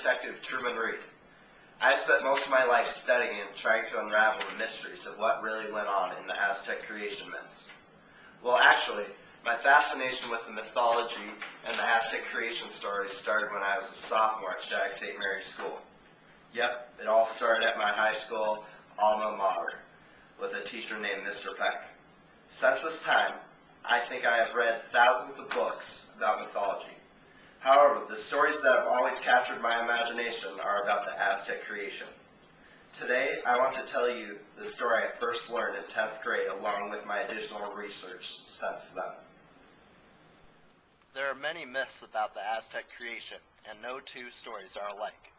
Detective Truman Reed. I spent most of my life studying and trying to unravel the mysteries of what really went on in the Aztec creation myths. Well, actually, my fascination with the mythology and the Aztec creation stories started when I was a sophomore at Shag St. Mary's School. Yep, it all started at my high school alma mater with a teacher named Mr. Peck. Since this time, I think I have read thousands of books about mythology. However, the stories that have always captured my imagination are about the Aztec creation. Today, I want to tell you the story I first learned in 10th grade along with my additional research since then. There are many myths about the Aztec creation, and no two stories are alike,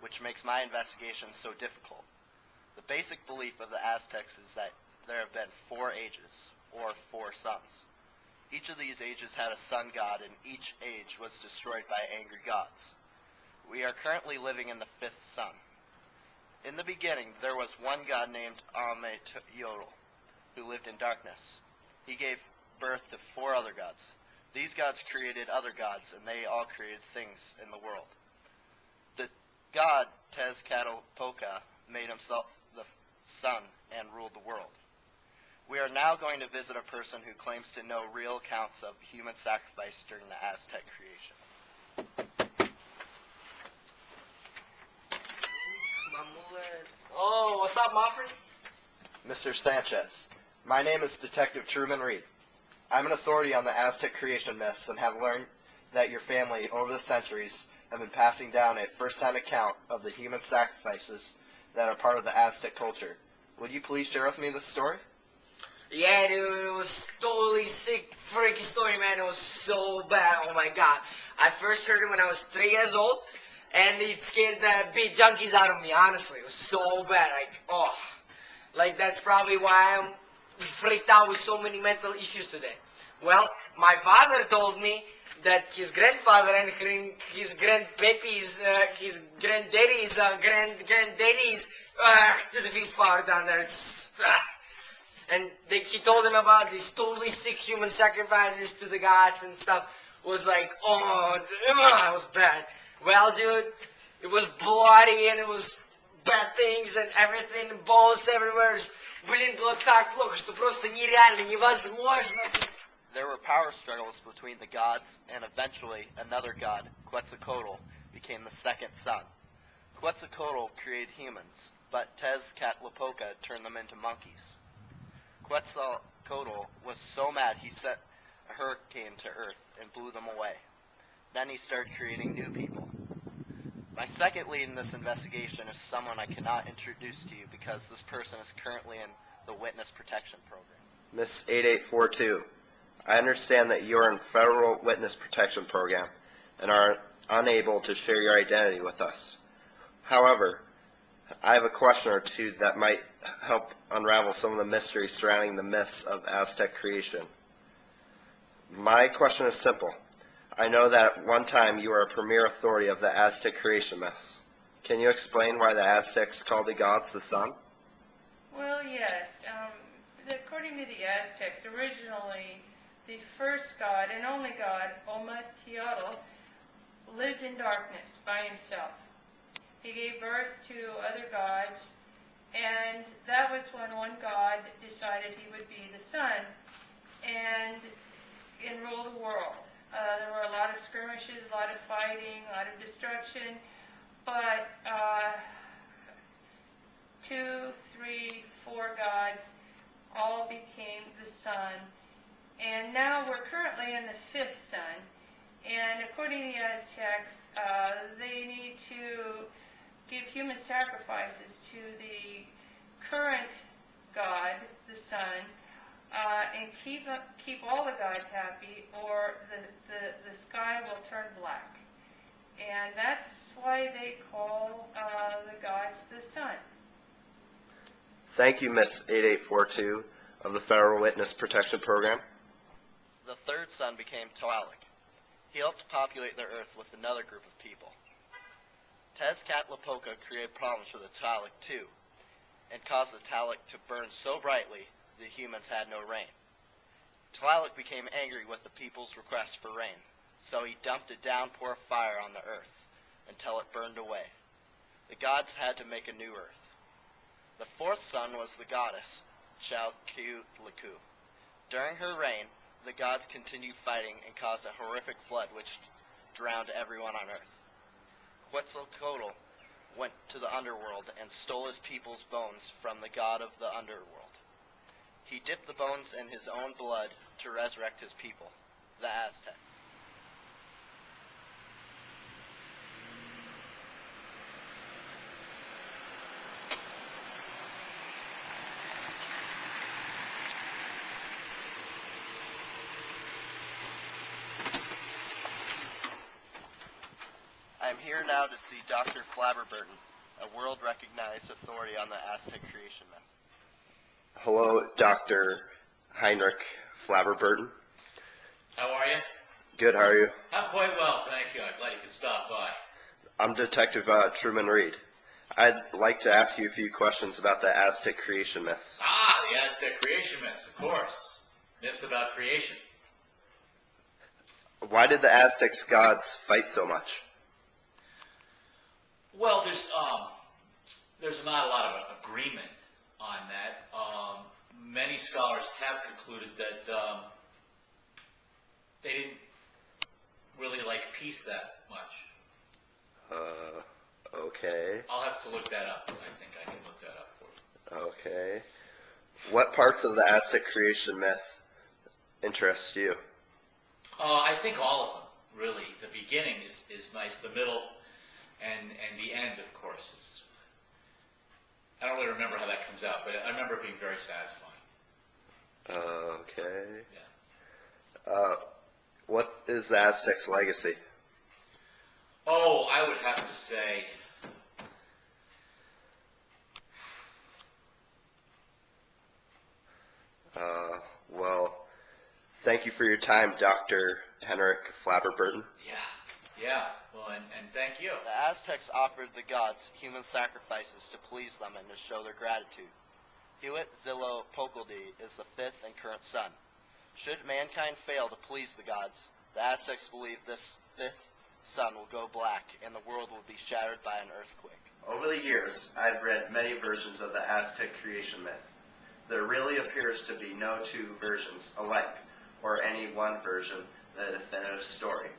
which makes my investigation so difficult. The basic belief of the Aztecs is that there have been 4 ages, or 4 suns. Each of these ages had a sun god, and each age was destroyed by angry gods. We are currently living in the 5th sun. In the beginning, there was one god named Amethyotl, who lived in darkness. He gave birth to 4 other gods. These gods created other gods, and they all created things in the world. The god Tezcatlipoca made himself the sun and ruled the world. We are now going to visit a person who claims to know real accounts of human sacrifice during the Aztec creation. Oh, what's up, Moffrey? Mr. Sanchez, my name is Detective Truman Reed. I'm an authority on the Aztec creation myths and have learned that your family, over the centuries, have been passing down a first-hand account of the human sacrifices that are part of the Aztec culture. Would you please share with me this story? Yeah, dude, it was totally sick, freaky story, man. It was so bad. Oh my god. I first heard it when I was 3 years old, and it scared the big junkies out of me, honestly. It was so bad. Like, that's probably why I'm freaked out with so many mental issues today. Well, my father told me that his grandfather and his grandpappy's, his granddaddy's, granddaddy's, to the fifth power down there. And she told him about these totally sick human sacrifices to the gods and stuff. It was like, oh, it was bad. Well, dude, it was bloody and it was bad things and everything, bones everywhere. Блин, было так плохо, что просто нереально, невозможно. There were power struggles between the gods, and eventually another god, Quetzalcoatl, became the second sun. Quetzalcoatl created humans, but Tezcatlipoca turned them into monkeys. Quetzalcoatl was so mad he sent a hurricane to Earth and blew them away. Then he started creating new people. My second lead in this investigation is someone I cannot introduce to you because this person is currently in the Witness Protection Program. Miss 8842, I understand that you are in Federal Witness Protection Program and are unable to share your identity with us. However, I have a question or two that might help unravel some of the mysteries surrounding the myths of Aztec creation. My question is simple. I know that at one time you were a premier authority of the Aztec creation myths. Can you explain why the Aztecs called the gods the sun? Well, yes. According to the Aztecs, originally the first god and only god, Amethyotl, lived in darkness by himself. He gave birth to other gods, and that was when one god decided he would be the sun and rule the world. There were a lot of skirmishes, a lot of fighting, a lot of destruction, but 2, 3, 4 gods all became the sun. And now we're currently in the 5th sun, and according to the Aztecs, they need to give human sacrifices to the current god, the sun, and keep all the gods happy, or the sky will turn black. And that's why they call the gods the sun. Thank you, Miss 8842 of the Federal Witness Protection Program. The third son became Tlaloc. He helped populate the earth with another group of people. Tezcatlipoca created problems for the Tlaloc too, and caused the Tlaloc to burn so brightly the humans had no rain. Tlaloc became angry with the people's request for rain, so he dumped a downpour of fire on the earth. until it burned away. The gods had to make a new earth. The fourth son was the goddess, Chalkutliku. During her reign, the gods continued fighting and caused a horrific flood which drowned everyone on earth. Quetzalcoatl went to the underworld and stole his people's bones from the god of the underworld. He dipped the bones in his own blood to resurrect his people, the Aztecs. I am here now to see Dr. Flabberburton, a world-recognized authority on the Aztec creation myth. Hello, Dr. Heinrich Flabberburton. How are you? Good, how are you? I'm quite well, thank you. I'm glad you could stop by. I'm Detective Truman Reed. I'd like to ask you a few questions about the Aztec creation myths. Ah, the Aztec creation myths, of course. Myths about creation. Why did the Aztecs gods fight so much? Well, there's not a lot of agreement on that. Many scholars have concluded that they didn't really like peace that much. Okay. I'll have to look that up. I think I can look that up for you. Okay. What parts of the Aztec creation myth interest you? I think all of them, really. The beginning is nice. The middle and the end, of course, is... I don't really remember how that comes out, but I remember it being very satisfying. Okay. Yeah. What is the Aztecs' legacy? Oh, I would have to say... Well, thank you for your time, Dr. Henrik Flabberburton. Yeah. Well, and thank you. The Aztecs offered the gods human sacrifices to please them and to show their gratitude. Huitzilopochtli is the fifth and current son. Should mankind fail to please the gods, the Aztecs believe this fifth sun will go black and the world will be shattered by an earthquake. Over the years, I've read many versions of the Aztec creation myth. There really appears to be no two versions alike, or any one version the definitive story.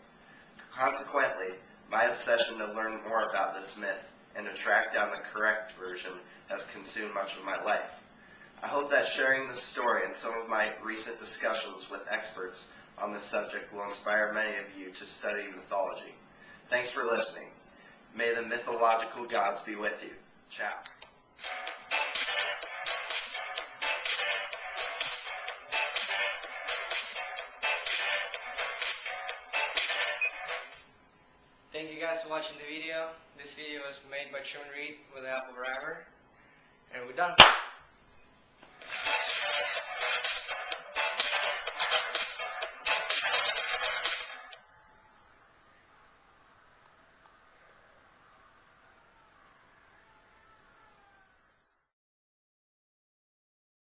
Consequently, my obsession to learn more about this myth and to track down the correct version has consumed much of my life. I hope that sharing this story and some of my recent discussions with experts on this subject will inspire many of you to study mythology. Thanks for listening. May the mythological gods be with you. Ciao. Thank you guys for watching the video. This video was made by Truman Reed with the help of Rammer. And we're done.